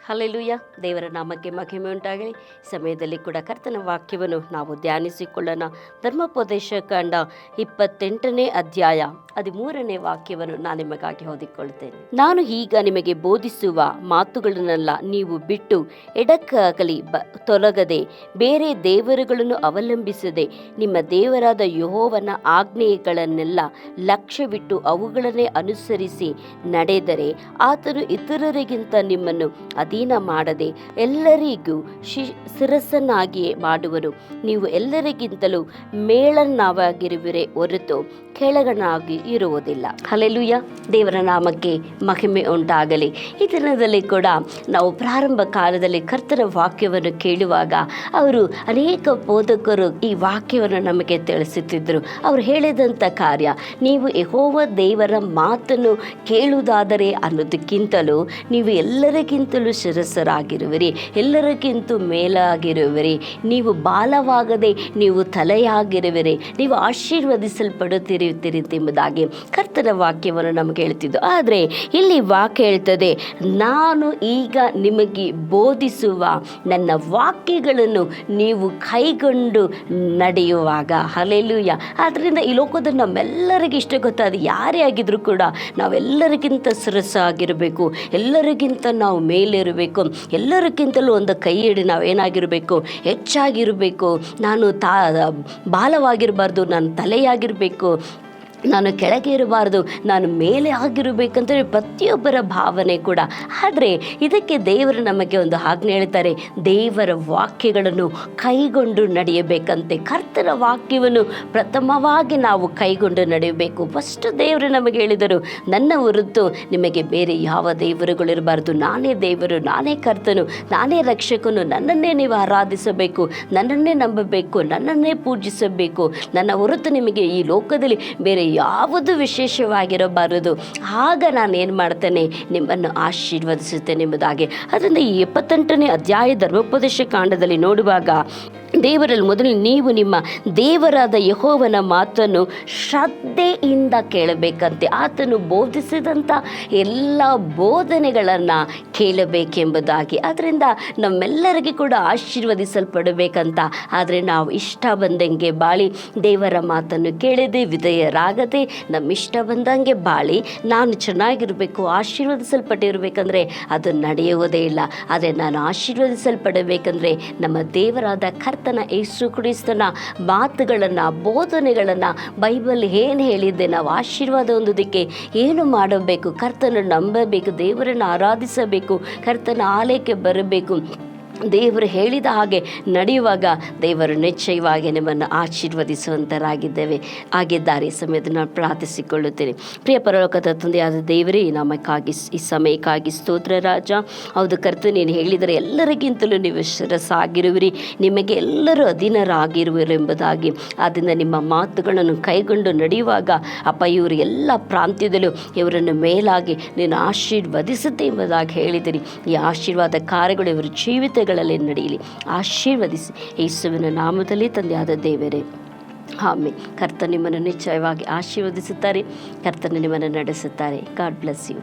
Hallelujah. ದೇವರ ನಾಮಕ್ಕೆ ಮಹಿಮೆ ಉಂಟಾಗಲಿ. ಸಮಯದಲ್ಲಿ ಕೂಡ ಕರ್ತನ ವಾಕ್ಯವನ್ನು ನಾವು ಧ್ಯಾನಿಸಿಕೊಳ್ಳೋಣ. ಧರ್ಮೋಪದೇಶ ಕಾಂಡ 28ನೇ ಅಧ್ಯಾಯ 13ನೇ ವಾಕ್ಯವನ್ನು ನಾನು ನಿಮಗಾಗಿ ಓದಿಕೊಳ್ಳುತ್ತೇನೆ. ನಾನು ಈಗ ನಿಮಗೆ ಬೋಧಿಸುವ ಮಾತುಗಳನ್ನೆಲ್ಲ ನೀವು ಬಿಟ್ಟು ಎಡಕ್ಕಾಗಲಿ ತೊಲಗದೆ ಬೇರೆ ದೇವರುಗಳನ್ನು ಅವಲಂಬಿಸದೆ ನಿಮ್ಮ ದೇವರಾದ ಯೆಹೋವನ ಆಜ್ಞೆಗಳನ್ನೆಲ್ಲ ಲಕ್ಷ್ಯವಿಟ್ಟು ಅವುಗಳನ್ನೇ ಅನುಸರಿಸಿ ನಡೆದರೆ ಆತನು ಇತರರಿಗಿಂತ ನಿಮ್ಮನ್ನು ಅಧೀನ ಮಾಡದೆ ಎಲ್ಲರಿಗೂ ಶಿರಸ್ಸನ್ನಾಗಿಯೇ ಮಾಡುವನು. ನೀವು ಎಲ್ಲರಿಗಿಂತಲೂ ಮೇಲನ್ನವಾಗಿರುವಿರೇ ಹೊರತು ಕೆಳಗನಾಗಿ ಇರುವುದಿಲ್ಲ. ಹಲ್ಲೆಲೂಯಾ. ದೇವರ ನಾಮಕ್ಕೆ ಮಹಿಮೆ ಉಂಟಾಗಲಿ. ಈ ದಿನದಲ್ಲಿ ಕೂಡ ನಾವು ಪ್ರಾರಂಭ ಕಾಲದಲ್ಲಿ ಕರ್ತನ ವಾಕ್ಯವನ್ನು ಕೇಳುವಾಗ ಅವರು ಅನೇಕ ಬೋಧಕರು ಈ ವಾಕ್ಯವನ್ನು ನಮಗೆ ತಿಳಿಸುತ್ತಿದ್ದರು. ಅವರು ಹೇಳಿದಂಥ ಕಾರ್ಯ, ನೀವು ಯೆಹೋವ ದೇವರ ಮಾತನ್ನು ಕೇಳುವುದಾದರೆ ಅನ್ನೋದಕ್ಕಿಂತಲೂ ನೀವು ಎಲ್ಲರಿಗಿಂತಲೂ ಶಿರಸ್ಸರಾಗಿರುವಿರಿ, ಎಲ್ಲರಿಗಿಂತ ಮೇಲಾಗಿರುವಿರಿ, ನೀವು ಬಾಲವಾಗದೆ ನೀವು ತಲೆಯಾಗಿರುವಿರಿ, ನೀವು ಆಶೀರ್ವದಿಸಲ್ಪಡುತ್ತಿರುತ್ತೀರಿ ಎಂಬುದಾಗಿ ಕರ್ತನ ವಾಕ್ಯವನ್ನು ನಮಗೆ ಹೇಳ್ತಿದ್ದು. ಆದರೆ ಇಲ್ಲಿ ವಾಕ್ಯ ಹೇಳ್ತದೆ, ನಾನು ಈಗ ನಿಮಗೆ ಬೋಧಿಸುವ ನನ್ನ ವಾಕ್ಯಗಳನ್ನು ನೀವು ಕೈಗೊಂಡು ನಡೆಯುವಾಗ. ಹಲ್ಲೆಲೂಯಾ. ಆದ್ದರಿಂದ ಈ ಲೋಕದಲ್ಲಿ ನಮ್ಮೆಲ್ಲರಿಗೂ ಇಷ್ಟ ಗೊತ್ತಾದ ಯಾರೇ ಆಗಿದ್ರೂ ಕೂಡ ನಾವೆಲ್ಲರಿಗಿಂತ ಶಿರಸ್ಸಾಗಿರಬೇಕು, ಎಲ್ಲರಿಗಿಂತ ನಾವು ಮೇಲಿರಬೇಕು, ಎಲ್ಲರಿಗಿಂತಲೂ ಒಂದು ಕೈ ಹಿಡಿ ನಾವೇನಾಗಿರಬೇಕು, ಹೆಚ್ಚಾಗಿರಬೇಕು. ನಾನು ಬಾಲವಾಗಿರಬಾರ್ದು, ನಾನು ತಲೆಯಾಗಿರಬೇಕು, ನಾನು ಕೆಳಗೆ ಇರಬಾರ್ದು, ನಾನು ಮೇಲೆ ಆಗಿರಬೇಕಂತೇಳಿ ಪ್ರತಿಯೊಬ್ಬರ ಭಾವನೆ ಕೂಡ. ಆದರೆ ಇದಕ್ಕೆ ದೇವರು ನಮಗೆ ಒಂದು ಆಜ್ಞೆ ಹೇಳ್ತಾರೆ, ದೇವರ ವಾಕ್ಯಗಳನ್ನು ಕೈಗೊಂಡು ನಡೆಯಬೇಕಂತೆ. ಕರ್ತನ ವಾಕ್ಯವನ್ನು ಪ್ರಥಮವಾಗಿ ನಾವು ಕೈಗೊಂಡು ನಡೆಯಬೇಕು. ಫಸ್ಟ್ ದೇವರು ನಮಗೆ ಹೇಳಿದರು, ನನ್ನ ಹೊರತು ನಿಮಗೆ ಬೇರೆ ಯಾವ ದೇವರುಗಳಿರಬಾರ್ದು, ನಾನೇ ದೇವರು, ನಾನೇ ಕರ್ತನು, ನಾನೇ ರಕ್ಷಕನು, ನನ್ನನ್ನೇ ನೀವು ಆರಾಧಿಸಬೇಕು, ನನ್ನನ್ನೇ ನಂಬಬೇಕು, ನನ್ನನ್ನೇ ಪೂಜಿಸಬೇಕು. ನನ್ನ ಹೊರತು ನಿಮಗೆ ಈ ಲೋಕದಲ್ಲಿ ಬೇರೆ ಯಾವುದು ವಿಶೇಷವಾಗಿರಬಾರದು. ಆಗ ನಾನು ಏನು ಮಾಡ್ತೇನೆ, ನಿಮ್ಮನ್ನು ಆಶೀರ್ವದಿಸುತ್ತೇನೆ ಎಂಬುದಾಗಿ. ಅದರಿಂದ ಈ 78ನೇ ಅಧ್ಯಾಯ ಧರ್ಮೋಪದೇಶ ಕಾಂಡದಲ್ಲಿ ನೋಡುವಾಗ ದೇವರಲ್ಲಿ ಮೊದಲು ನೀವು ನಿಮ್ಮ ದೇವರಾದ ಯೆಹೋವನ ಮಾತನ್ನು ಶ್ರದ್ಧೆಯಿಂದ ಕೇಳಬೇಕಂತೆ. ಆತನು ಬೋಧಿಸಿದಂಥ ಎಲ್ಲ ಬೋಧನೆಗಳನ್ನು ಕೇಳಬೇಕೆಂಬುದಾಗಿ. ಅದರಿಂದ ನಮ್ಮೆಲ್ಲರಿಗೂ ಕೂಡ ಆಶೀರ್ವದಿಸಲ್ಪಡಬೇಕಂತ. ಆದರೆ ನಾವು ಇಷ್ಟ ಬಂದಂಗೆ ಬಾಳಿ, ದೇವರ ಮಾತನ್ನು ಕೇಳದೆ ವಿಧೇಯರಾಗದೆ ನಮ್ಮ ಇಷ್ಟ ಬಂದಂಗೆ ಬಾಳಿ ನಾನು ಚೆನ್ನಾಗಿರಬೇಕು, ಆಶೀರ್ವದಿಸಲ್ಪಟ್ಟಿರಬೇಕಂದ್ರೆ ಅದು ನಡೆಯುವುದೇ ಇಲ್ಲ. ಆದರೆ ನಾನು ಆಶೀರ್ವದಿಸಲ್ಪಡಬೇಕಂದ್ರೆ ನಮ್ಮ ದೇವರಾದ ಕರ್ತನ ಯೇಸು ಕ್ರಿಸ್ತನ ಮಾತುಗಳನ್ನು, ಬೋಧನೆಗಳನ್ನು, ಬೈಬಲ್ ಏನು ಹೇಳಿದ್ದೆ, ನಾವು ಆಶೀರ್ವಾದ ಹೊಂದೋದಕ್ಕೆ ಏನು ಮಾಡಬೇಕು, ಕರ್ತನ ನಂಬಬೇಕು, ದೇವರನ್ನು ಆರಾಧಿಸಬೇಕು, ಕರ್ತನ ಆಲಯಕ್ಕೆ ಬರಬೇಕು, ದೇವರು ಹೇಳಿದ ಹಾಗೆ ನಡೆಯುವಾಗ ದೇವರು ನಿಶ್ಚಯವಾಗಿ ನಿಮ್ಮನ್ನು ಆಶೀರ್ವದಿಸುವಂತರಾಗಿದ್ದಾರೆ. ಈ ಸಮಯದಲ್ಲಿ ನಾನು ಪ್ರಾರ್ಥಿಸಿಕೊಳ್ಳುತ್ತೇನೆ. ಪ್ರಿಯ ಪರಲೋಕದ ತಂದೆಯಾದ ದೇವರೇ, ನಮಕ್ಕಾಗಿ ಈ ಸಮಯಕ್ಕಾಗಿ ಸ್ತೋತ್ರ ರಾಜ. ಹೌದು ಕರ್ತನೆ, ನೀನು ಹೇಳಿದರೆ ಎಲ್ಲರಿಗಿಂತಲೂ ನೀವು ಶಿರಸ್ಸಾಗಿರುವಿರಿ, ನಿಮಗೆ ಎಲ್ಲರೂ ಅಧೀನರಾಗಿರುವಿರು ಎಂಬುದಾಗಿ. ಆದ್ದರಿಂದ ನಿಮ್ಮ ಮಾತುಗಳನ್ನು ಕೈಗೊಂಡು ನಡೆಯುವಾಗ ಅಪ್ಪ, ಇವರು ಎಲ್ಲ ಪ್ರಾಂತ್ಯದಲ್ಲೂ ಇವರನ್ನು ಮೇಲಾಗಿ ನೀನು ಆಶೀರ್ವದಿಸುತ್ತೆ ಎಂಬುದಾಗಿ ಹೇಳಿದಿರಿ. ಈ ಆಶೀರ್ವಾದ ಕಾರ್ಯಗಳು ಇವರ ಜೀವಿತ ನಡೆಯಲಿ. ಆಶೀರ್ವದಿಸಿ ಯೇಸುವಿನ ನಾಮದಲ್ಲಿ ತಂದೆಯಾದ ದೇವರೇ, ಆಮೆನ್. ಕರ್ತನ ನಿಮ್ಮನ್ನು ನಿಶ್ಚಯವಾಗಿ ಆಶೀರ್ವದಿಸುತ್ತಾರೆ. ಕರ್ತನ ನಿಮ್ಮನ್ನು ನಡೆಸುತ್ತಾರೆ. God bless you.